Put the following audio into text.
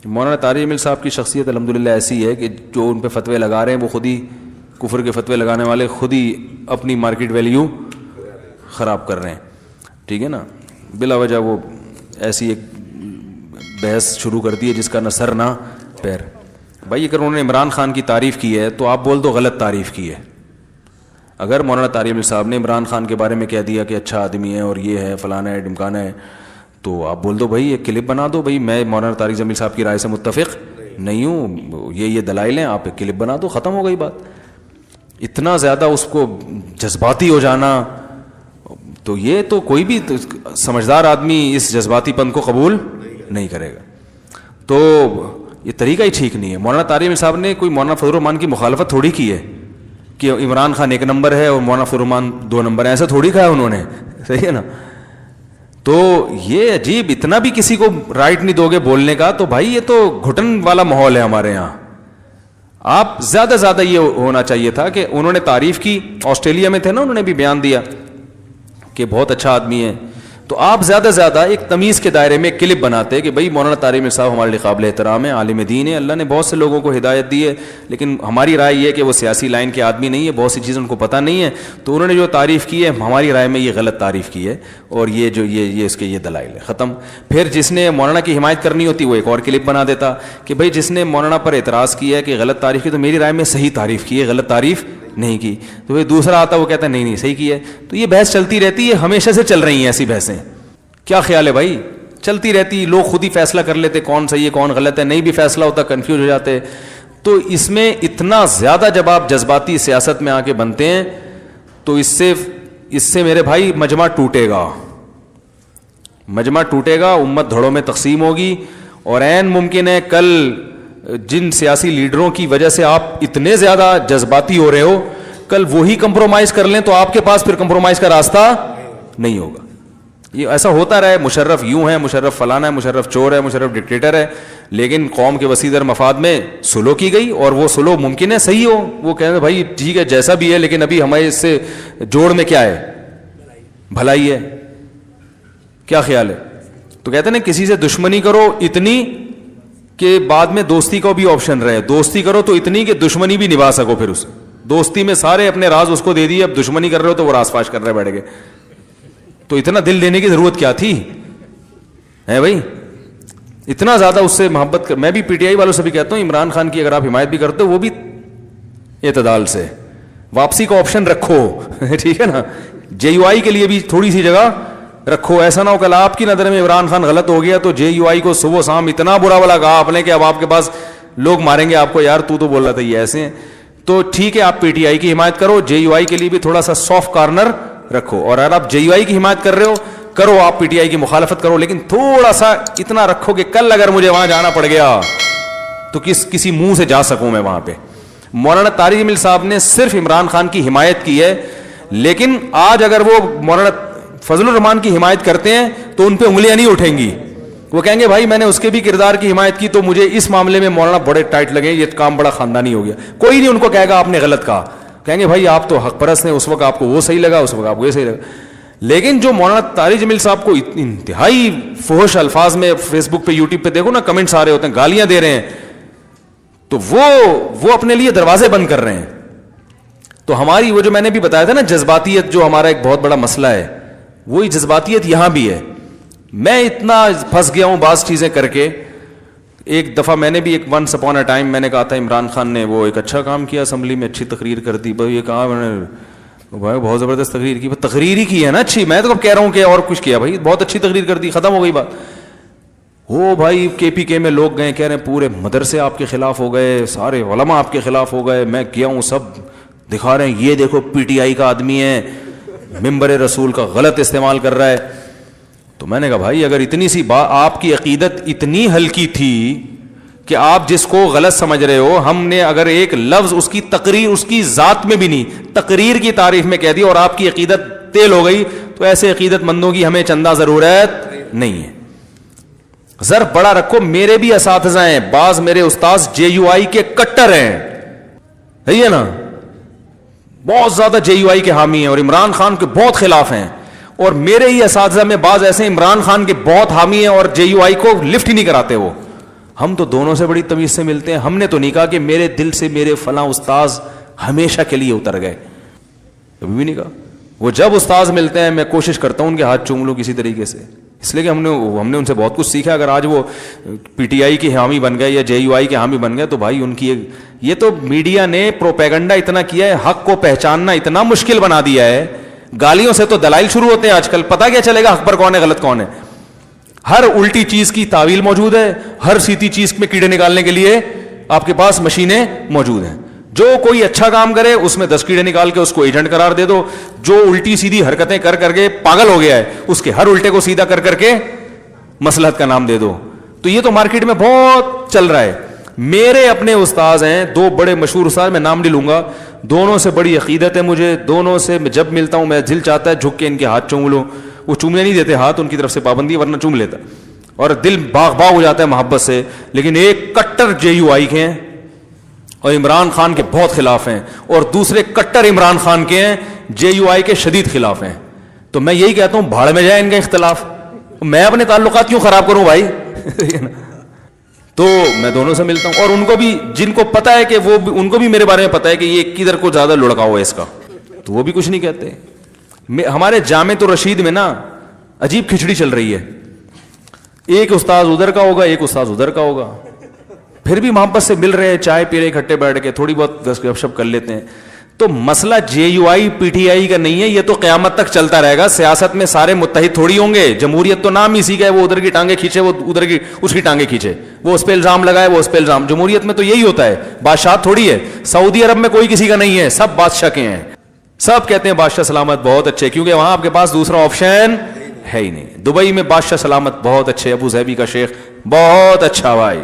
مولانا طارق جمیل صاحب کی شخصیت الحمدللہ ایسی ہے کہ جو ان پہ فتوے لگا رہے ہیں وہ خود ہی کفر کے فتوے لگانے والے خود ہی اپنی مارکیٹ ویلیو خراب کر رہے ہیں. ٹھیک ہے نا, بلا وجہ وہ ایسی ایک بحث شروع کر دی ہے جس کا نہ سر نہ پیر. بھائی اگر انہوں نے عمران خان کی تعریف کی ہے تو آپ بول دو غلط تعریف کی ہے. اگر مولانا طارق جمیل صاحب نے عمران خان کے بارے میں کہہ دیا کہ اچھا آدمی ہے اور یہ ہے فلانا ہے ڈمکانا ہے, تو آپ بول دو بھائی ایک کلپ بنا دو, بھائی میں مولانا طارق جمیل صاحب کی رائے سے متفق نہیں ہوں, یہ دلائل ہیں, آپ ایک کلپ بنا دو, ختم ہو گئی بات. اتنا زیادہ اس کو جذباتی ہو جانا, تو یہ تو کوئی بھی سمجھدار آدمی اس جذباتی پن کو قبول نہیں کرے گا. تو یہ طریقہ ہی ٹھیک نہیں ہے. مولانا طارق جمیل صاحب نے کوئی مولانا فضل الرحمان کی مخالفت تھوڑی کی ہے کہ عمران خان 1 نمبر ہے اور مولانا فضل الرحمان 2 نمبر ہے, ایسا تھوڑی کہا ہے انہوں نے, صحیح ہے نا. تو یہ عجیب, اتنا بھی کسی کو رائٹ نہیں دو گے بولنے کا, تو بھائی یہ تو گھٹن والا ماحول ہے ہمارے یہاں. آپ زیادہ زیادہ یہ ہونا چاہیے تھا کہ انہوں نے تعریف کی, آسٹریلیا میں تھے نا, انہوں نے بھی بیان دیا کہ بہت اچھا آدمی ہے, تو آپ زیادہ زیادہ ایک تمیز کے دائرے میں کلپ بناتے کہ بھائی مولانا طارق جمیل صاحب ہمارے لیے قابل احترام ہے, عالم دین ہے, اللہ نے بہت سے لوگوں کو ہدایت دی ہے, لیکن ہماری رائے یہ ہے کہ وہ سیاسی لائن کے آدمی نہیں ہے, بہت سی چیزیں ان کو پتہ نہیں ہے, تو انہوں نے جو تعریف کی ہے ہماری رائے میں یہ غلط تعریف کی ہے, اور یہ جو یہ اس کے یہ دلائل ہے, ختم. پھر جس نے مولانا کی حمایت کرنی ہوتی وہ ایک اور کلپ بنا دیتا کہ بھائی جس نے مولانا پر اعتراض کیا ہے کہ غلط تعریف کی, تو میری رائے میں صحیح تعریف کی ہے, غلط تعریف نہیں کی. تو پھر دوسرا آتا وہ کہتا ہے نہیں صحیح کی ہے. تو یہ بحث چلتی رہتی ہے, ہمیشہ سے چل رہی ہیں ایسی بحثیں. کیا خیال ہے بھائی, چلتی رہتی, لوگ خود ہی فیصلہ کر لیتے کون صحیح ہے کون غلط ہے, نہیں بھی فیصلہ ہوتا کنفیوز ہو جاتے. تو اس میں اتنا زیادہ جب آپ جذباتی سیاست میں آ کے بنتے ہیں تو اس سے میرے بھائی مجمع ٹوٹے گا, مجمع ٹوٹے گا, امت دھڑوں میں تقسیم ہوگی, اور عین ممکن ہے کل جن سیاسی لیڈروں کی وجہ سے آپ اتنے زیادہ جذباتی ہو رہے ہو, کل وہی کمپرومائز کر لیں تو آپ کے پاس پھر کمپرومائز کا راستہ نہیں ہوگا. یہ ایسا ہوتا رہے, مشرف یوں ہے, مشرف فلانا ہے, مشرف چور ہے, مشرف ڈکٹیٹر ہے, لیکن قوم کے وسیع در مفاد میں سلو کی گئی, اور وہ سلو ممکن ہے صحیح ہو, وہ کہتے ہیں بھائی ٹھیک ہے جیسا بھی ہے, لیکن ابھی ہمارے اس سے جوڑ میں کیا ہے, بھلائی ہے. کیا خیال ہے؟ تو کہتے ہیں نا کسی سے دشمنی کرو اتنی کہ بعد میں دوستی کا بھی آپشن رہے, دوستی کرو تو اتنی کہ دشمنی بھی نبھا سکو. پھر اس دوستی میں سارے اپنے راز اس کو دے دیے, اب دشمنی کر رہے ہو تو وہ راز فاش کر رہے بیٹھ گئے. تو اتنا دل دینے کی ضرورت کیا تھی ہے بھائی, اتنا زیادہ اس سے محبت میں بھی پی ٹی آئی والوں سے بھی کہتا ہوں, عمران خان کی اگر آپ حمایت بھی کرتے ہو وہ بھی اعتدال سے, واپسی کا آپشن رکھو, ٹھیک ہے نا. جے یو آئی کے لیے بھی تھوڑی سی جگہ رکھو, ایسا نہ ہو کہ آپ کی نظر میں عمران خان غلط ہو گیا تو جے یو آئی کو صبح شام اتنا برا والا کہا آپ نے کہ اب آپ کے پاس لوگ ماریں گے آپ کو, یار تو بول رہا تھا یہ ایسے ہیں. تو ٹھیک ہے آپ پی ٹی آئی کی حمایت کرو, جے یو آئی کے لیے بھی تھوڑا سا سافٹ کارنر رکھو, اور اگر آپ جے یو آئی کی حمایت کر رہے ہو کرو, آپ پی ٹی آئی کی مخالفت کرو, لیکن تھوڑا سا اتنا رکھو کہ کل اگر مجھے وہاں جانا پڑ گیا تو کسی منہ سے جا سکوں میں وہاں پہ. مولانا طارق جمیل صاحب نے صرف عمران خان کی حمایت کی ہے, لیکن آج اگر وہ مولانا فضل الرحمان کی حمایت کرتے ہیں تو ان پہ انگلیاں نہیں اٹھیں گی, وہ کہیں گے بھائی میں نے اس کے بھی کردار کی حمایت کی تو مجھے اس معاملے میں مولانا بڑے ٹائٹ لگے, یہ کام بڑا خاندانی ہو گیا. کوئی نہیں ان کو کہے گا آپ نے غلط کہا, کہیں گے بھائی آپ تو حق پرست ہیں, اس وقت آپ کو وہ صحیح لگا, اس وقت آپ کو یہ صحیح لگا. لیکن جو مولانا طارق جمیل صاحب کو انتہائی فحش الفاظ میں فیس بک پہ یوٹیوب پہ دیکھو نا کمنٹس آ رہے ہوتے ہیں, گالیاں دے رہے ہیں, تو وہ اپنے لیے دروازے بند کر رہے ہیں. تو ہماری وہ جو میں نے بھی بتایا تھا نا جذباتیت جو ہمارا ایک بہت بڑا مسئلہ ہے, وہی جذباتیت یہاں بھی ہے. میں اتنا پھنس گیا ہوں بعض چیزیں کر کے. ایک دفعہ میں نے بھی ایک ونس اپون اے ٹائم میں نے کہا تھا عمران خان نے وہ ایک اچھا کام کیا, اسمبلی میں اچھی تقریر کر دی, بھائی یہ کہا میں نے بھائی بہت زبردست تقریر کی, تقریر ہی کی ہے نا اچھی, میں تو کب کہہ رہا ہوں کہ اور کچھ کیا, بھائی بہت اچھی تقریر کر دی, ختم ہو گئی بات. ہو بھائی کے پی کے میں لوگ گئے کہہ رہے ہیں پورے مدرسے آپ کے خلاف ہو گئے, سارے علماء آپ کے خلاف ہو گئے, میں گیا ہوں سب دکھا رہے ہیں یہ دیکھو پی ٹی آئی کا آدمی ہے, ممبر رسول کا غلط استعمال کر رہا ہے. تو میں نے کہا بھائی اگر اتنی سی بات, آپ کی عقیدت اتنی ہلکی تھی کہ آپ جس کو غلط سمجھ رہے ہو, ہم نے اگر ایک لفظ اس کی تقریر اس کی ذات میں بھی نہیں, تقریر کی تعریف میں کہہ دی اور آپ کی عقیدت تیل ہو گئی, تو ایسے عقیدت مندوں کی ہمیں چندہ ضرورت نہیں ہے. ضرب بڑا رکھو, میرے بھی اساتذہ ہیں, بعض میرے استاذ جے یو آئی کے کٹر ہیں, ہے نا, بہت زیادہ جے یو آئی کے حامی ہیں اور عمران خان کے بہت خلاف ہیں, اور میرے ہی اساتذہ میں بعض ایسے عمران خان کے بہت حامی ہیں اور جے یو آئی کو لفٹ ہی نہیں کراتے وہ, ہم تو دونوں سے بڑی تمیز سے ملتے ہیں. ہم نے تو نہیں کہا کہ میرے دل سے میرے فلاں استاذ ہمیشہ کے لیے اتر گئے, کبھی بھی نہیں کہا. وہ جب استاذ ملتے ہیں میں کوشش کرتا ہوں ان کے ہاتھ چوم لوں کسی طریقے سے, اس لیے کہ ہم نے ان سے بہت کچھ سیکھا. اگر آج وہ پی ٹی آئی کی حامی بن گئے یا جے یو آئی کے حامی بن گئے تو بھائی ان کی یہ تو میڈیا نے پروپیگنڈا اتنا کیا ہے, حق کو پہچاننا اتنا مشکل بنا دیا ہے. گالیوں سے تو دلائل شروع ہوتے ہیں آج کل. پتہ کیا چلے گا حق پر کون ہے غلط کون ہے؟ ہر الٹی چیز کی تعویل موجود ہے, ہر سیدھی چیز میں کیڑے نکالنے کے لیے آپ کے پاس مشینیں موجود ہیں. جو کوئی اچھا کام کرے اس میں 10 کیڑے نکال کے اس کو ایجنٹ قرار دے دو. جو الٹی سیدھی حرکتیں کر کے پاگل ہو گیا ہے اس کے ہر الٹے کو سیدھا کر کے مصلحت کا نام دے دو. تو یہ تو مارکیٹ میں بہت چل رہا ہے. میرے اپنے استاذ ہیں 2 بڑے مشہور استاد, میں نام نہیں لوں گا, دونوں سے بڑی عقیدت ہے مجھے. دونوں سے میں جب ملتا ہوں میں دل چاہتا ہے جھک کے ان کے ہاتھ چوم لوں. وہ چومنے نہیں دیتے ہاتھ, ان کی طرف سے پابندی ہے, ورنہ چوم لیتا اور دل باغ ہو جاتا ہے محبت سے. لیکن ایک کٹر جے یو آئی کے ہیں اور عمران خان کے بہت خلاف ہیں, اور دوسرے کٹر عمران خان کے ہیں, جے یو آئی کے شدید خلاف ہیں. تو میں یہی کہتا ہوں بھاڑ میں جائے ان کا اختلاف, میں اپنے تعلقات کیوں خراب کروں بھائی. تو میں دونوں سے ملتا ہوں, اور ان کو بھی جن کو پتا ہے کہ وہ ان کو بھی میرے بارے میں پتا ہے کہ یہ کدھر کو زیادہ لڑکاؤ ہے اس کا, تو وہ بھی کچھ نہیں کہتے. ہمارے جامع الرشید میں نا عجیب کھچڑی چل رہی ہے, ایک استاذ ادھر کا ہوگا ایک استاذ ادھر کا ہوگا, پھر بھی محبت سے مل رہے ہیں, چائے پی رہے اکٹھے بیٹھ کے, تھوڑی بہت گپ شپ کر لیتے ہیں. تو مسئلہ جے you I P T I کا نہیں ہے, یہ تو قیامت تک چلتا رہے گا. سیاست میں سارے متحد تھوڑی ہوں گے. جمہوریت تو نام اسی کا ہے, وہ ادھر کی ٹانگیں کھینچے وہ ادھر کی اس کی ٹانگیں کھینچے, وہ اس پہ الزام لگائے وہ اس پہ الزام. جمہوریت میں تو یہی ہوتا ہے, بادشاہ تھوڑی ہے. سعودی عرب میں کوئی کسی کا نہیں ہے, سب بادشاہ کے ہیں. سب کہتے ہیں بادشاہ سلامت بہت اچھے, کیونکہ وہاں آپ کے پاس دوسرا آپشن ہے ہی نہیں. دبئی میں بادشاہ سلامت بہت اچھے, ابو ظہبی کا شیخ بہت اچھا بھائی.